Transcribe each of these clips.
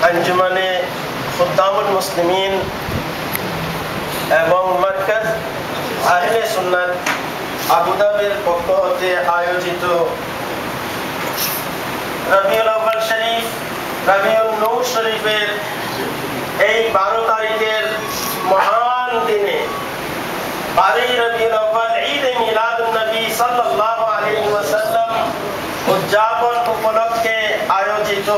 আঞ্জুমানে খুদ্দামুল মুসলিমিন এবং মারকাজ আহলে সুন্নাত আবু ধাবির পক্ষ হতে আয়োজিত রবিউল আউয়াল শরীফ, রবিউল নূর শরীফের এই 12 তারিখের মহান দিনে 12 রবিউল আউয়াল ঈদ এ মিলাদুন নবী সাল্লাল্লাহু আলাইহি ওয়াসাল্লাম উদযাপন উপলক্ষে আয়োজিত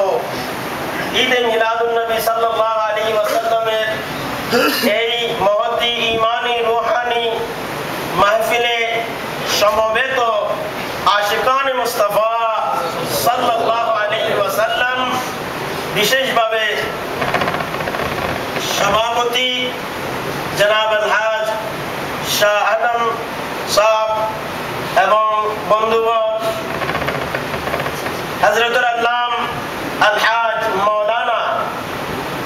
ঈদ এ মিলাদুন নবী সাল্লাল্লাহু আলাইহি ওয়াসাল্লামের এই মহতি ঈমানি রূহানি মাহফিলে সমবেত আশিকানে মুস্তাফা সাল্লাল্লাহু আলাইহি ওয়াসাল্লাম, বিশেষভাবে সভাপতি জনাব আলহাজ শাহ আলম সাহেব এবং বন্ধুগণ, হযরতুল আল্লাম আলহাজ মাওলানা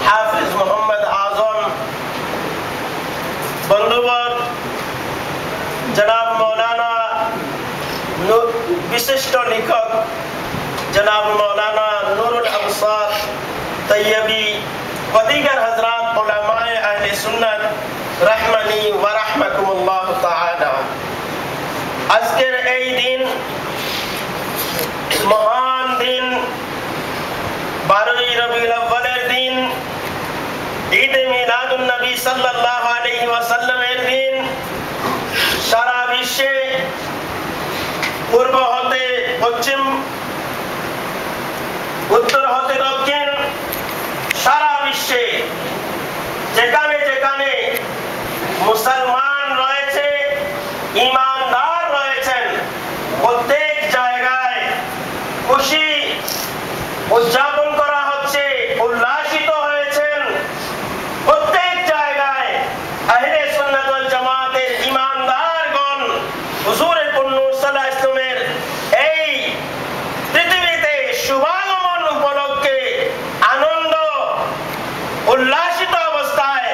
হাফিজ মোহাম্মদ আজম, বন্ধুগণ জনাব মাওলানা বিশিষ্ট লেখক জনাব মাওলানা নুরুল আবসার তৈয়বী व दीगर हजरात उलमाए अहले सुन्नत रहमानी व रहमकुमुल्लाह ताआला, আজকের এই দিন মহান দিন 12 রবিউল আউয়ালের দিন, ঈদ এ মিলাদুন নবী সাল্লাল্লাহু আলাইহি ওয়াসাল্লামের দিন। সারা বিশ্বে পূর্ব হতে পশ্চিম, উত্তর হতে দক্ষিণ, সারা বিশ্বে যেখানে যেখানে মুসলমান রয়েছে, ঈমানদার রয়েছেন, প্রত্যেক জায়গায় খুশি উদযাপন করা হচ্ছে, উল্লাসিত হয়েছেন। প্রত্যেক জায়গায় আহলে সুন্নাত ওয়াল জামাতের ঈমানদারগণ হুজুরে পুণ্য সাল্লাল্লাহু আলাইহি ওয়াসাল্লামের এই পৃথিবীতে শুভাগমন উপলক্ষে আনন্দ উল্লাসিত অবস্থায়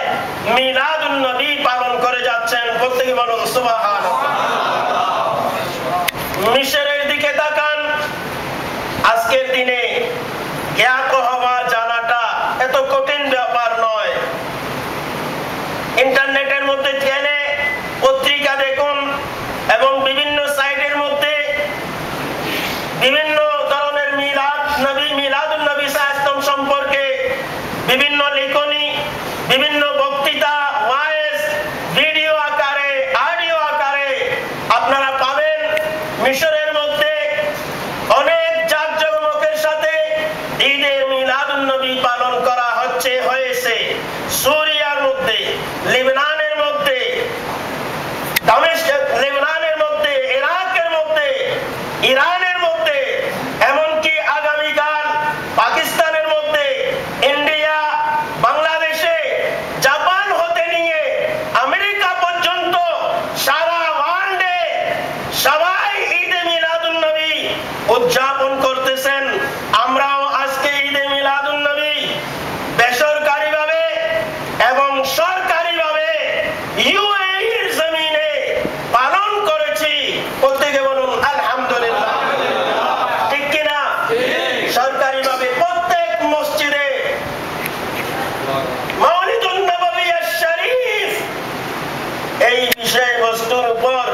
মিলাদুন নবী পালন করে যাচ্ছেন। প্রত্যেকে বলুন সুবহানাল্লাহ। মিশরের দিকে তাকান, আজকের দিনে জ্ঞাত হওয়া জানাটা এত কঠিন ব্যাপার নয়। ইন্টারনেটের মধ্যে গেলে পত্রিকা দেখুন এবং বিভিন্ন সাইটের মধ্যে বিভিন্ন ধরনের মিলাদ নবী, মিলাদুন নবী সাল্লাল্লাহু আলাইহি ওয়াসাল্লাম সম্পর্কে বিভিন্ন লেখনী, বিভিন্ন বক্তৃতা, ওয়াইজ, ভিডিও আকারে, অডিও আকারে আপনারা পাবেন। মিশরের মধ্যে অনেক জাঁকজমকের সাথে ঈদে মিলাদুন নবী পালন করা হয়েছে। সুরিয়ার মধ্যে, লেবাননের মধ্যে, দামেস্ক, লেবাননের মধ্যে, ইরাকের মধ্যে, ইরানের মধ্যে, এমনকি আগামীকাল পাকিস্তানের মধ্যে, ইন্ডিয়া, বাংলাদেশে, জাপান হতে নিয়ে আমেরিকা পর্যন্ত সারা ওয়ার্ল্ডে সবাই ঈদে মিলাদুন নবী উদযাপন করতেছেন। আমরাও আজকে ঈদে মিলাদুন নবী বেসরকারিভাবে এবং সরকারিভাবে ইউএইর জমিনে পালন করেছি। প্রত্যেকে বলুন আলহামদুলিল্লাহ। ঠিক কিনা? সরকারিভাবে প্রত্যেক মসজিদে মাওলিদুন নববী শরীফ এই বিষয়বস্তুর উপর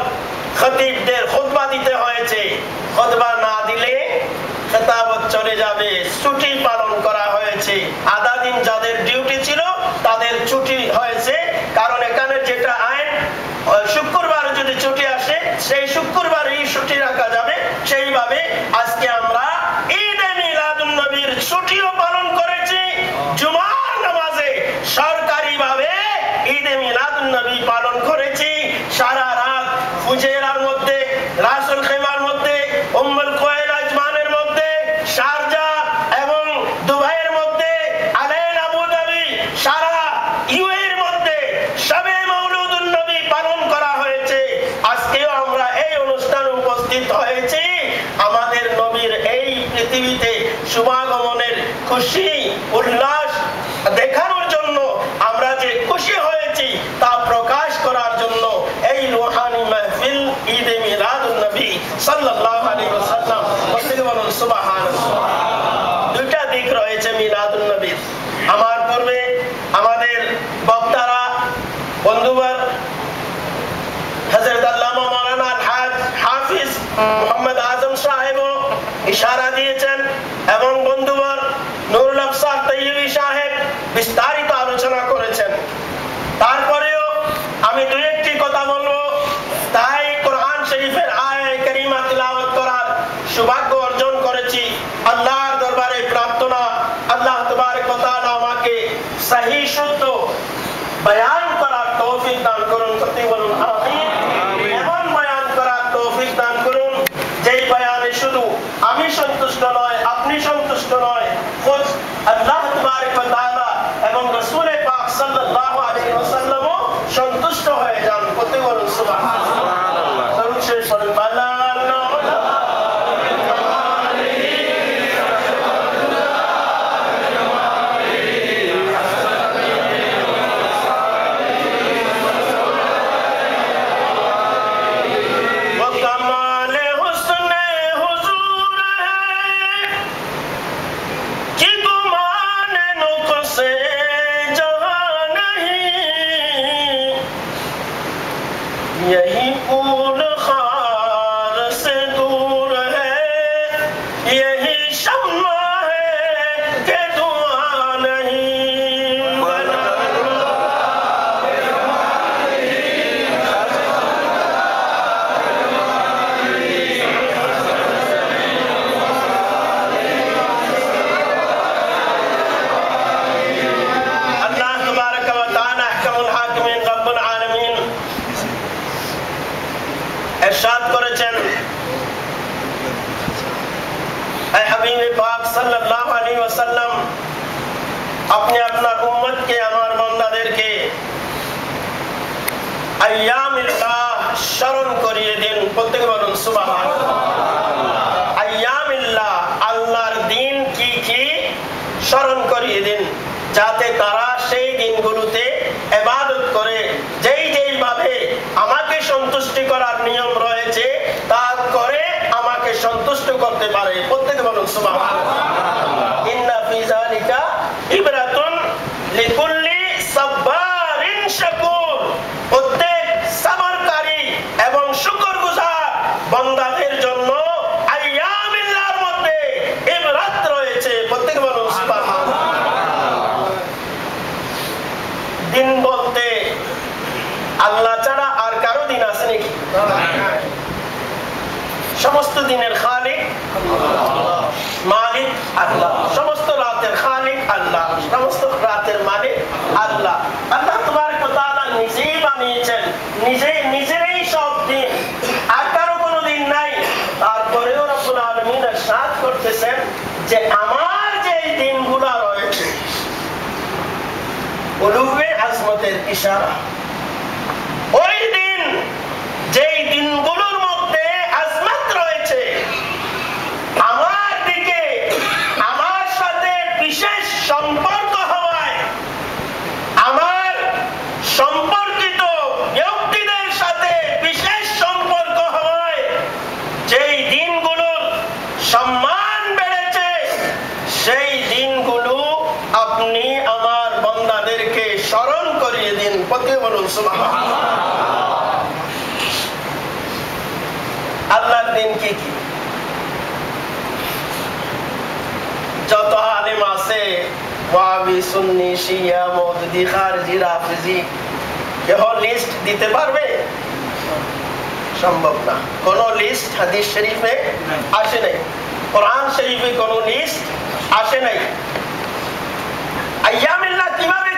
খতিবদের খুতবা দিতে হয়েছে। খুতবা না দিলে খেতাবত চলে যাবে। ছুটি পালন করা হয়েছে। আধা দিন যাদের ডিউটি ছিল তাদের ছুটি হয়েছে, কারণ এখানে যেটা আইন, শুক্রবার যদি ছুটি আসে সেই শুক্রবারই ছুটি রাখা যাবে। সেইভাবে আজকে আমরা ঈদে মিলাদুন নবীর ছুটিও পালন করেছি। জুমার নামাজে সরকারিভাবে ঈদে মিলাদুন নবী পালন করেছি। সারা রাত ফুজেরার মধ্যে, রাসুল খেমার মধ্যে, উম্মুল কোয়েল আজমানের মধ্যে, শারজা এবং দুবাইয়ের মধ্যে, আলাইন আবু ধাবি, সারা ইউএর মধ্যে সবে মাওলিদুন নবী পালন করা হয়েছে। আজকেও আমরা এই অনুষ্ঠানে উপস্থিত হয়েছি আমাদের নবীর এই পৃথিবীতে শুভাগমনের খুশি উল্লাস দেখানোর জন্য। আমরা যে খুশি হয়েছি তা প্রকাশ করার জন্য এই রূহানি মাহফিল ঈদে মিলাদুন নবী সাল্লাল্লাহু আলাইহি ওয়াসাল্লাম। প্রত্যেকে বলুন সুবহানাল্লাহ। দুইটা দিক রয়েছে মিলাদুন নবীর। বন্ধুবার হযরত আল্লামা মাওলানা হাফিজ মোহাম্মদ আজম সাহেবও ইশারা দিয়েছেন এবং বন্ধুবার নুরুল আফসার তাইয়্যিবী সাহেব বিস্তারিত আলোচনা করেছেন। তারপরেও আমি দুই একটি কথা বলবো। তাই কোরআন শরীফের আয়ায়ে কারিমা তিলাওয়াত করার সৌভাগ্য অর্জন করেছি। আল্লাহর দরবারে প্রার্থনা, আল্লাহ তাবারক ওয়া তাআলা আমাকে সহি শুদ্ধ বয়ান করার তৌফিক দান করুন। সত্যি বলুন আমিন। এমন বয়ান করার তৌফিক দান করুন যেই বয়ানে শুধু আমি সন্তুষ্ট নয়, আপনি সন্তুষ্ট নয়, খুদ আল্লাহ তাবারক ওয়া তাআলা এবং রাসূল পাক সাল্লাল্লাহু আলাইহি ওয়াসাল্লামও সন্তুষ্ট হয়ে যান। সত্যি বলুন সুবহানাল্লাহ। দরুদ শরীফ পড়ুন। यही फूल खार से दूर है, यही शम्मा है कि धुआं नहीं बना। अल्लाह तबारक व तआला अहकमुल हाकिमीन रब्बुल आलमीन इरशाद করেছেন, ऐ हबीब पाक सल्लल्लाहु अलैहि वसल्लम अपने আপনার উম্মতকে, আমার বান্দাদেরকে আইয়ামিল্লাহ স্মরণ করিয়ে দিন। প্রত্যেকে বলুন সুবহানাল্লাহ। আইয়ামিল্লাহ, আল্লাহর দিন কি কি স্মরণ করিয়ে দিন, যাতে তারা সেই দিনগুলোতে ইবাদত করে যেই যেই ভাবে আমাকে সন্তুষ্টি করার নিয়ম রয়েছে তা করে আমাকে সন্তুষ্ট করতে পারে। প্রত্যেকে বলুন সুবহানাল্লাহ। ইন্না ফি যালিকা ইবরাতুন লিকুল্লি সাব্বারিন শাকুর। প্রত্যেক সবরকারী এবং শুকরগুজার বান্দাদের জন্য আইয়ামিল্লাহর মধ্যে ইবরাত রয়েছে। প্রত্যেকে বলুন সুবহানাল্লাহ। দিন বলতে আল্লাহ ছাড়া আর কারো দিন আছে নাকি? সমস্ত দিনের খালিক মালিক আল্লাহ, সমস্ত রাতের খালিক আল্লাহ, সমস্ত রাতের মালিক আল্লাহ। আল্লাহ তাবারক ওয়া তাআলা নিজেই বানিয়েছেন, নিজেরই সব দিন, আর কারো কোনো দিন নাই। তারপরেও রব্বুল আলামিন ইরশাদ করতেছেন যে আমার যে দিনগুলো রয়েছে উলুবে আজমতের ইশারা, ওই দিন যেই দিনগুলোর মধ্যে আজমত রয়েছে, আমার দিকে আমার সাথে বিশেষ সম্পর্ক হওয়ায়, আমার সম্পর্কিত ব্যক্তিদের সাথে বিশেষ সম্পর্ক হওয়ায় যেই দিনগুলোর সম্মান বেড়েছে, সেই দিনগুলো আপনি আমার বান্দাদেরকে স্মরণ করিয়ে দিন। প্রত্যেকে বলুন সুবহানাল্লাহ। আল্লাহর দিন কি কি? যত আলেম আছে, ওয়াহাবি, সুন্নি, শিয়া, মওদুদি, খারজি, রাফিজি, কেউ লিস্ট দিতে পারবে? সম্ভব না। কোন লিস্ট হাদিস শরীফে আসে নাই, কোরআন শরীফে কোন লিস্ট আসে নাই। আইয়ামিল্লাহ কিভাবে